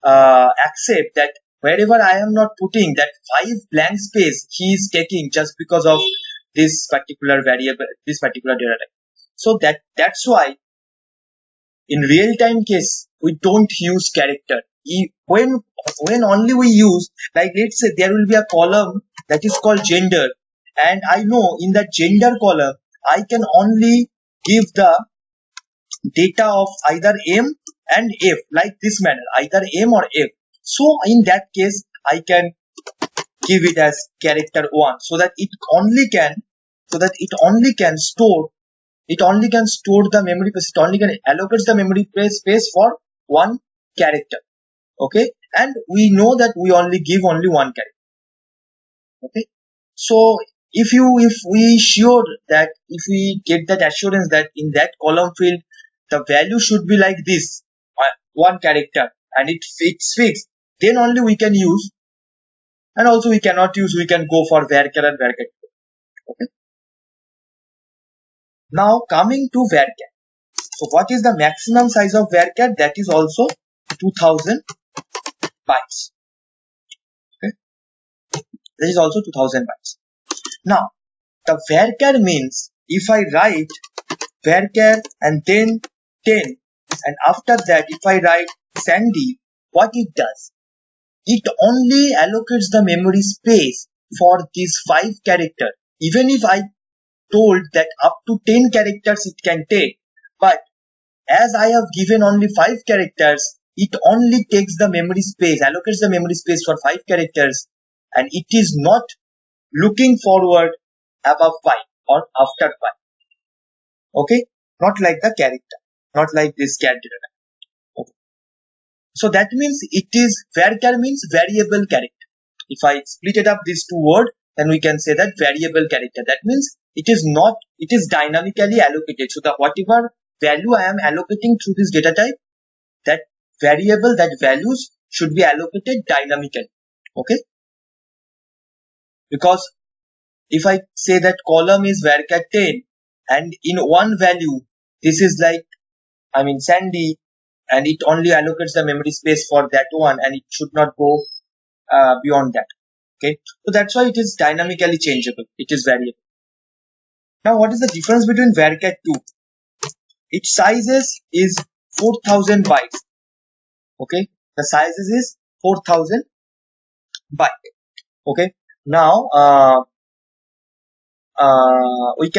accept that wherever I am not putting that 5 blank space, he is taking just because of this particular variable, this particular data type. So that's why in real time case we don't use character. When only we use, like let's say there will be a column that is called gender, and I know in that gender column I can only give the data of either M and F, like this manner, either M or F. So in that case I can give it as character 1, so that it only can store the memory space, it only can allocate the memory space for one character. Okay, and we know that we only give only one character. Okay, so if we sure that, if we get that assurance that in that column field the value should be like this, one character, and it's fixed, then only we can use, and also we cannot use, we can go for varchar and varchar. Okay, now coming to varchar. So what is the maximum size of varchar? That is also 2000 bytes. Okay, that is also 2000 bytes. Now the varchar means, if I write varchar and then 10, and after that if I write Sandy, what it does, it only allocates the memory space for these 5 characters. Even if I told that up to 10 characters it can take, but as I have given only 5 characters, it only takes the memory space, allocates the memory space for 5 characters, and it is not looking forward above 5 or after 5. Okay, not like the character, not like this character. Okay. So that means it is varchar means variable character. If I split it up these two words, then we can say that variable character. That means it is not, it is dynamically allocated. So the whatever value I am allocating through this data type, that variable, that values should be allocated dynamically. Okay, because if I say that column is varchar 10 and in one value this is like, I mean Sandy, and it only allocates the memory space for that one and it should not go beyond that. Okay, so that's why it is dynamically changeable, it is variable. Now what is the difference between varchar 2? Its sizes is 4000 bytes. Okay, the sizes is 4000 byte. Okay, now we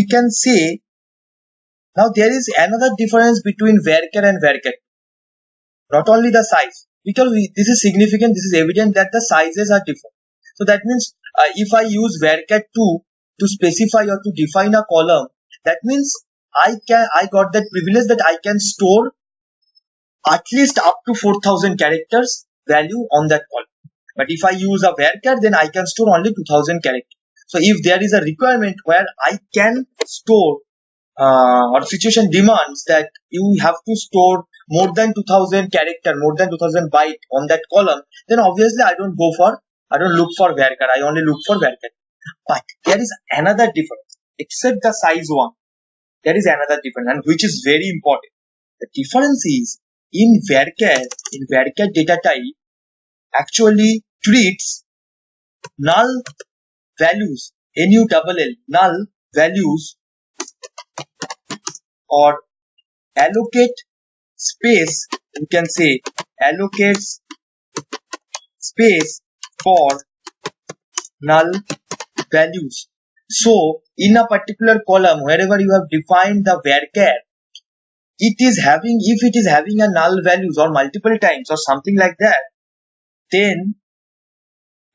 can say, now there is another difference between varchar and varchar. Not only the size, because this is significant, this is evident that the sizes are different. So that means if I use varchar 2 to specify or to define a column, that means I got that privilege that I can store at least up to 4000 characters value on that column. But if I use a varchar, then I can store only 2000 characters. So if there is a requirement where I can store or situation demands that you have to store more than 2000 character, more than 2000 byte on that column, then obviously I don't look for varchar, I only look for varchar. But there is another difference, except the size one, there is another difference, and which is very important. The difference is in varchar data type actually treats null values, NULL, null values, or allocate space, you can say allocates space for null values. So in a particular column, wherever you have defined the varchar, it is having, if it is having a null values or multiple times or something like that, then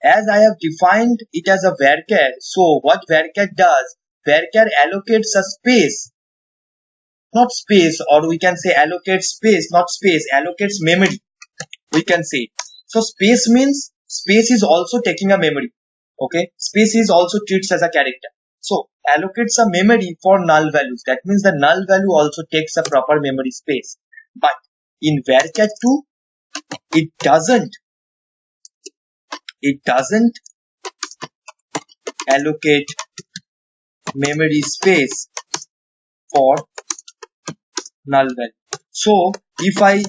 as I have defined it as a varchar, so what varchar does, varchar allocates a space, not space, or we can say allocates space, not space, allocates memory, we can say. So space means space is also taking a memory. Okay, space is also treats as a character. So allocates a memory for null values. That means the null value also takes a proper memory space. But in varchar 2, it doesn't allocate memory space for null value. So if I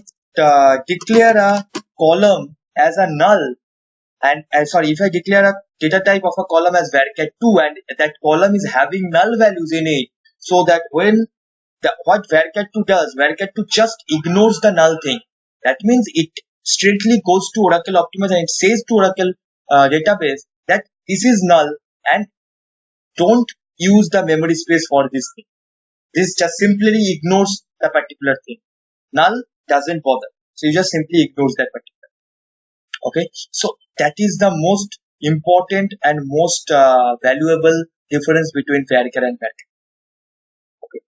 declare a column as a null, and if I declare a data type of a column as varchar 2 and that column is having null values in it, so that when what varchar 2 does, varchar 2 just ignores the null thing. That means it straightly goes to Oracle Optimize and it says to Oracle database that this is null and don't use the memory space for this thing. This just simply ignores the particular thing. Null doesn't bother. So you just simply ignores that particular. Okay, so that is the most important and most valuable difference between varchar and varchar. Okay,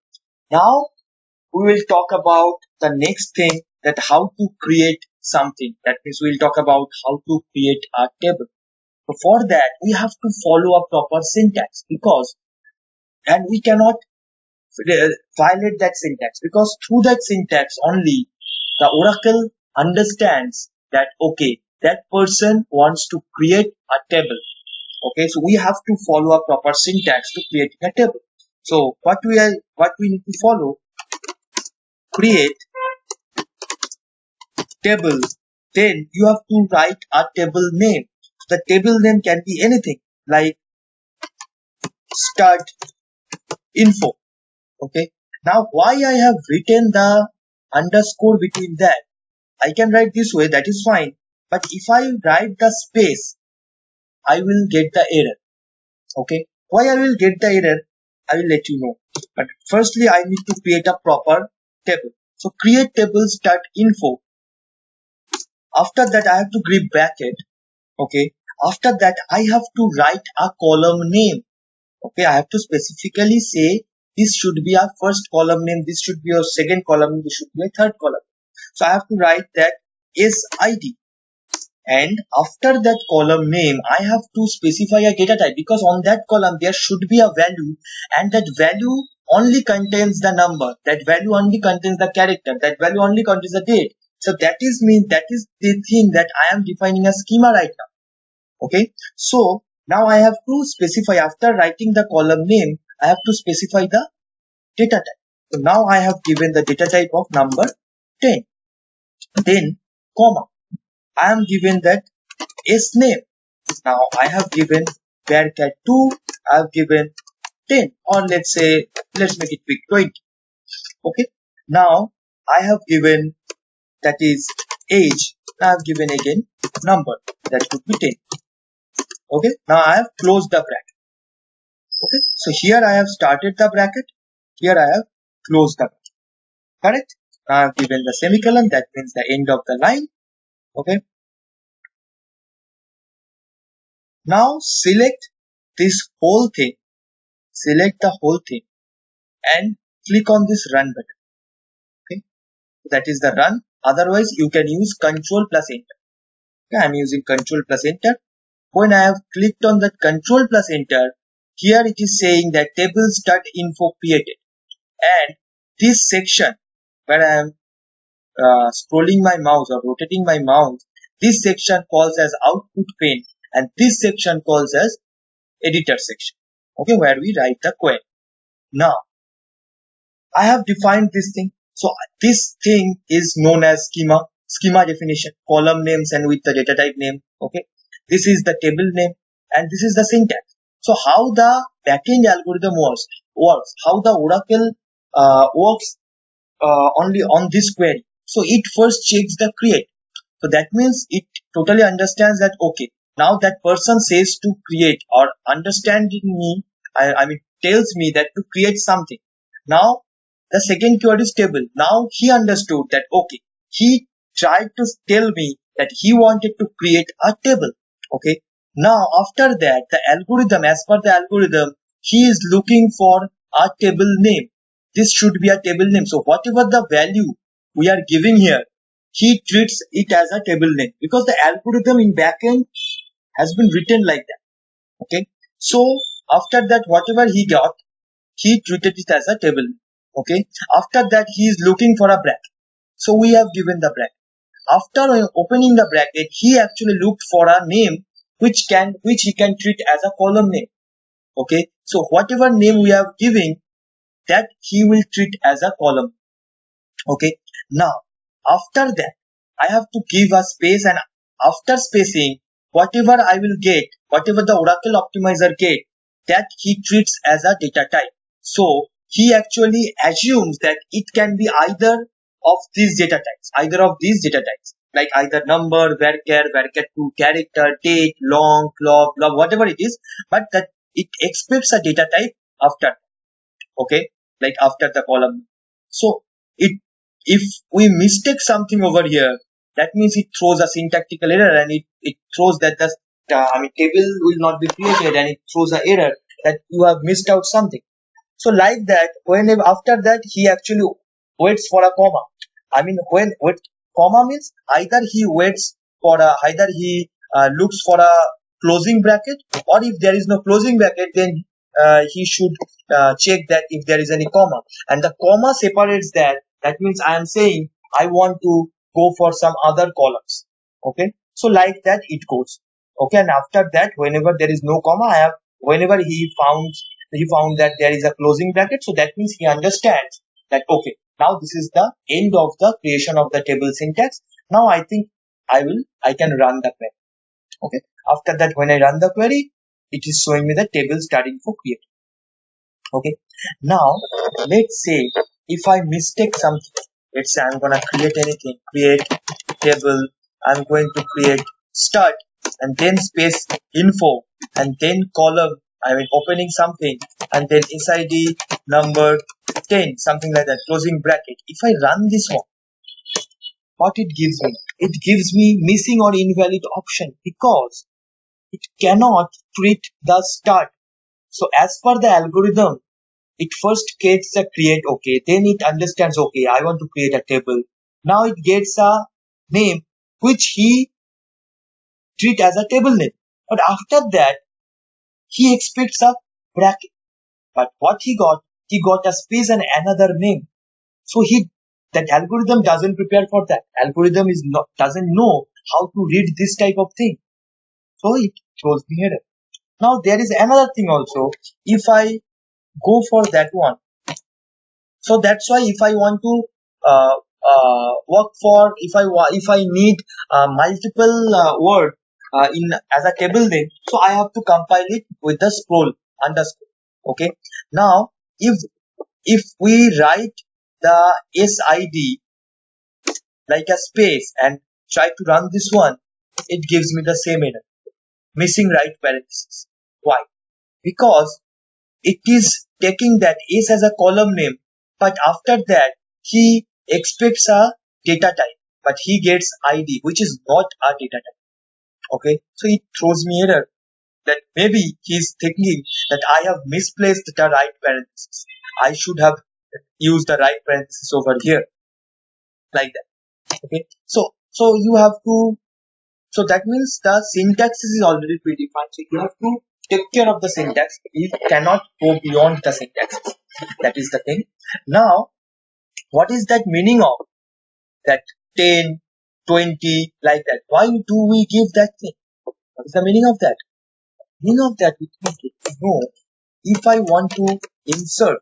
now we will talk about the next thing, that how to create something. That means we will talk about how to create a table. So for that we have to follow a proper syntax, and we cannot violate that syntax, because through that syntax only the Oracle understands that okay, that person wants to create a table. Okay, so we have to follow a proper syntax to create a table. So what we need to follow, create table, then you have to write a table name. The table name can be anything like stud info. Okay, Now why I have written the underscore between that? I can write this way, that is fine. But if I write the space, I will get the error. Okay. Why I will get the error, I will let you know. But firstly, I need to create a proper table. So create table start info. After that, I have to give bracket. Okay. After that, I have to write a column name. Okay. I have to specifically say this should be our first column name. This should be your second column. This should be a third column. So I have to write that SID. And after that column name, I have to specify a data type, because on that column there should be a value, and that value only contains the number, that value only contains the character, that value only contains the date. So that is the thing that I am defining a schema right now. Okay. So now I have to specify, after writing the column name, I have to specify the data type. So now I have given the data type of number 10. Then comma. I am given that S name. Now I have given varchar 2, I have given 10, or let's say, let's make it quick, 20. Okay. Now I have given, that is age. I have given again number, that should be 10. Okay. Now I have closed the bracket. Okay. So here I have started the bracket. Here I have closed the bracket. Correct. Now I have given the semicolon, that means the end of the line. Okay. Now select this whole thing, select the whole thing and click on this run button. Okay, that is the run. Otherwise you can use Control plus Enter. Okay, I am using Control plus Enter. When I have clicked on that Control plus Enter, here it is saying that tables.info created, and this section where I am scrolling my mouse or rotating my mouse, this section calls as output pane, and this section calls as editor section. Okay, where we write the query. Now I have defined this thing. So this thing is known as schema definition, column names and with the data type name. Okay, this is the table name and this is the syntax. So how the backend algorithm works, how the Oracle works only on this query. So it first checks the create. So that means it totally understands that, okay, now that person says to create, or understanding me, I mean tells me that to create something. Now the second keyword is table. Now he understood that, okay, he tried to tell me that he wanted to create a table. Okay. Now after that, the algorithm, as per the algorithm, he is looking for a table name. This should be a table name. So whatever the value we are giving here, he treats it as a table name, because the algorithm in backend has been written like that. Okay. So after that, whatever he got, he treated it as a table name. Okay. After that, he is looking for a bracket. So we have given the bracket. After opening the bracket, he actually looked for a name which he can treat as a column name. Okay. So whatever name we are giving, that he will treat as a column. Okay. Now after that, I have to give a space, and after spacing, whatever I will get, whatever the Oracle optimizer get, that he treats as a data type. So he actually assumes that it can be either of these data types, like either number, varchar2, character, date, long, log, whatever it is, but that it expects a data type after. Okay, like after the column. So if we mistake something over here, that means it throws a syntactical error, and it throws that the table will not be created, and it throws an error that you have missed out something. So like that, whenever after that, he actually waits for a comma. When comma means either he waits for either he looks for a closing bracket, or if there is no closing bracket, then he should check that if there is any comma, and the comma separates that. That means I am saying I want to go for some other columns. Okay, so like that it goes. Okay, and after that, whenever there is no comma, whenever he found that there is a closing bracket, so that means he understands that, okay, now this is the end of the creation of the table syntax. Now I think I can run the query. Okay, after that, when I run the query, it is showing me the table starting for create. Okay, now let's say if I mistake something, let's say I'm gonna create anything, create table, I'm going to create start and then space info and then column, opening something and then SID number 10, something like that, closing bracket. If I run this one, what it gives me? It gives me missing or invalid option because it cannot treat the start. So as per the algorithm, it first gets a create, okay, then it understands, okay, I want to create a table. Now it gets a name which he treat as a table name. But after that, he expects a bracket. But what he got a space and another name. So that algorithm doesn't prepare for that. Algorithm doesn't know how to read this type of thing. So it throws me error. Now there is another thing also. If I go for that one, so that's why if I want to work for, if I need multiple word in as a table name, so I have to compile it with the scroll underscore. Okay. Now if we write the SID like a space and try to run this one, it gives me the same error, missing right parenthesis. Why? Because it is taking that S as a column name, but after that he expects a data type, but he gets ID, which is not a data type. Okay, so it throws me error that maybe he's thinking that I have misplaced the right parenthesis. I should have used the right parenthesis over here, like that. Okay, so you have to. So that means the syntax is already predefined. So you have to take care of the syntax. You cannot go beyond the syntax. That is the thing. Now, what is that meaning of that 10, 20, like that? Why do we give that thing? What is the meaning of that? Meaning of that we need to know if I want to insert,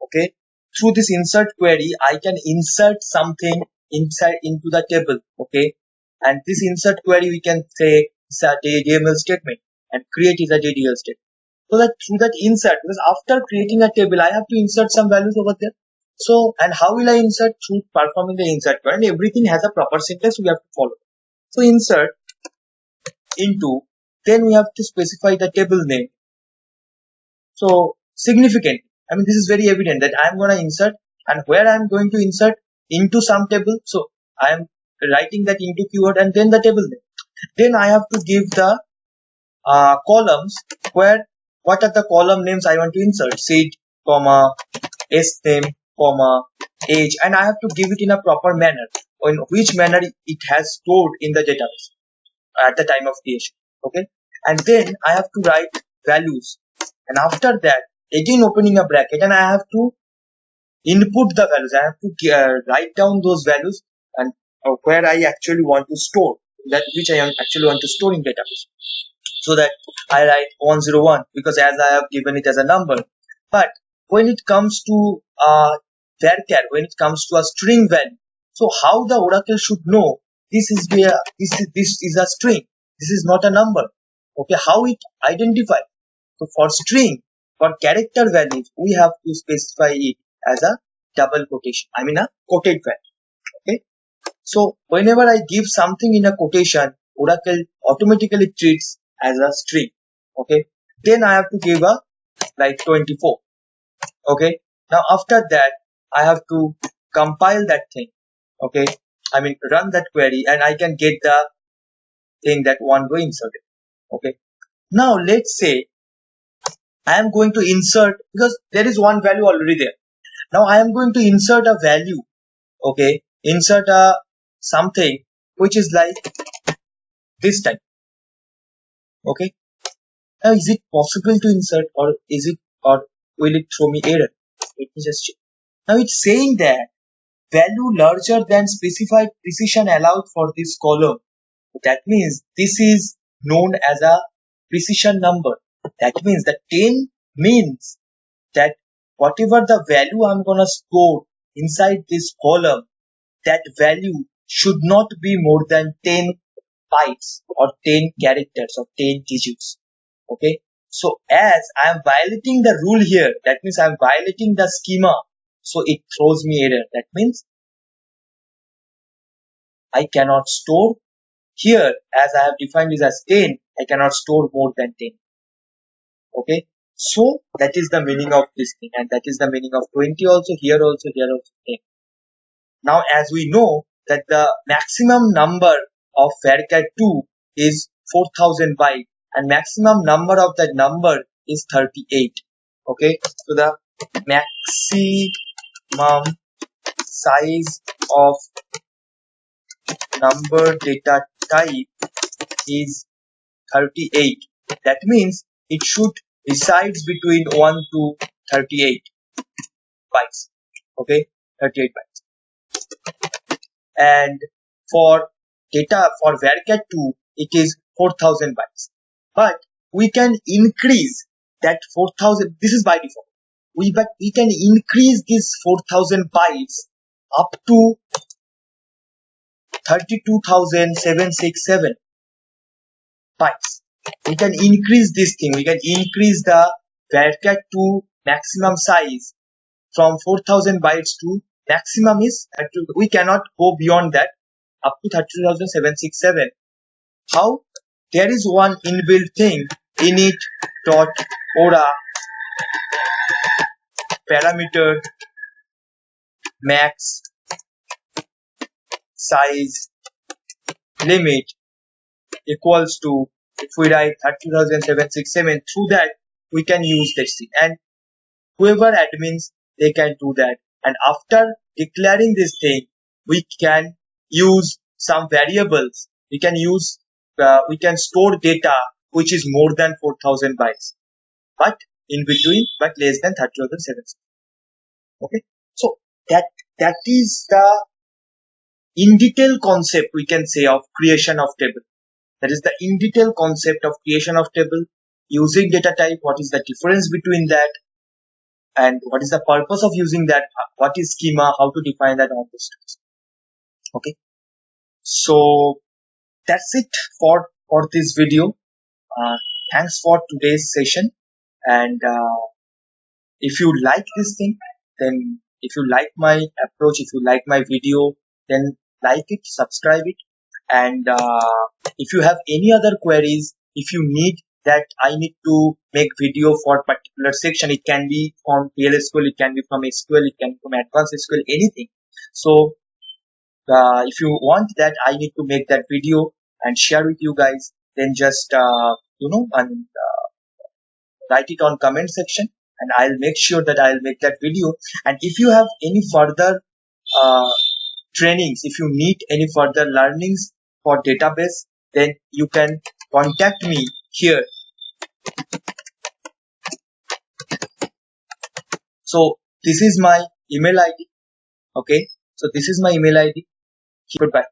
okay, through this insert query, I can insert something inside into the table, okay, and this insert query we can say it's a DDL statement and create is a DDL statement. So that through that insert, because after creating a table, I have to insert some values over there. So, and how will I insert? Through performing the insert query, and everything has a proper syntax we have to follow. So insert into, then we have to specify the table name. So significant. This is very evident that I am going to insert, and where I am going to insert into some table. So I am writing that into keyword and then the table name. Then I have to give the columns where what are the column names I want to insert. Seed, comma, S name, comma, age, and I have to give it in a proper manner. In which manner it has stored in the database at the time of creation. Okay, and then I have to write values. And after that, again opening a bracket, and I have to input the values. I have to write down those values and where I actually want to store that, which I actually want to store in database. So that I write 101 because as I have given it as a number. But when it comes to varchar, when it comes to a string value, so how the Oracle should know this is a string. This is not a number. Okay, how it identifies? So for string, for character values, we have to specify it as a double quotation. A quoted value. Okay. So whenever I give something in a quotation, Oracle automatically treats as a string. Okay. Then I have to give a like 24. Okay. Now after that, I have to compile that thing. Okay. Run that query and I can get the thing that one go inserted. Okay. Now let's say I am going to insert, because there is one value already there. Now I am going to insert a value. Okay. Insert a something which is like this type. Okay. Now is it possible to insert or will it throw me error? Let me just check. Now it's saying that value larger than specified precision allowed for this column. That means this is known as a precision number. That means the 10 means that whatever the value I'm gonna store inside this column, that value should not be more than 10 bytes or 10 characters or 10 digits. Okay. So as I am violating the rule here, that means I am violating the schema So it throws me error. That means I cannot store here, as I have defined this as 10, I cannot store more than 10. Okay. So that is the meaning of this thing, and that is the meaning of 20 also, here also, here also 10. Now as we know that the maximum number of varchar 2 is 4000 bytes, and maximum number of that number is 38. Okay. So the maximum size of number data type is 38. That means it should resides between 1 to 38 bytes. Okay, 38 bytes. And for data for varchar 2, it is 4000 bytes. But we can increase that 4000. This is by default. But we can increase this 4000 bytes up to 32,767 bytes. We can increase this thing. We can increase the varchar 2 maximum size from 4000 bytes to maximum is we cannot go beyond that up to 32,767. How? There is one inbuilt thing, init dot ora parameter max size limit equals to, if we write 32,767, through that we can use this thing, and whoever admins, they can do that. And after declaring this thing, we can use some variables. We can store data which is more than 4000 bytes, but in between, but less than 30,700. Okay, so that is the in detail concept, we can say, of creation of table. That is the in detail concept of creation of table using data type. What is the difference between that, and what is the purpose of using that, what is schema, how to define that, all those stuff. Okay, so that's it for this video. Thanks for today's session, and if you like this thing, then if you like my approach, if you like my video, then like it, subscribe it, and if you have any other queries, if you need that I need to make video for particular section, it can be from PLSQL, it can be from SQL, it can be from advanced SQL, anything. So if you want that I need to make that video and share with you guys, then just write it on comment section, and I'll make sure that I'll make that video. And if you have any further trainings, if you need any further learnings for database, then you can contact me here. So this is my email ID. Okay, so this is my email ID. Goodbye.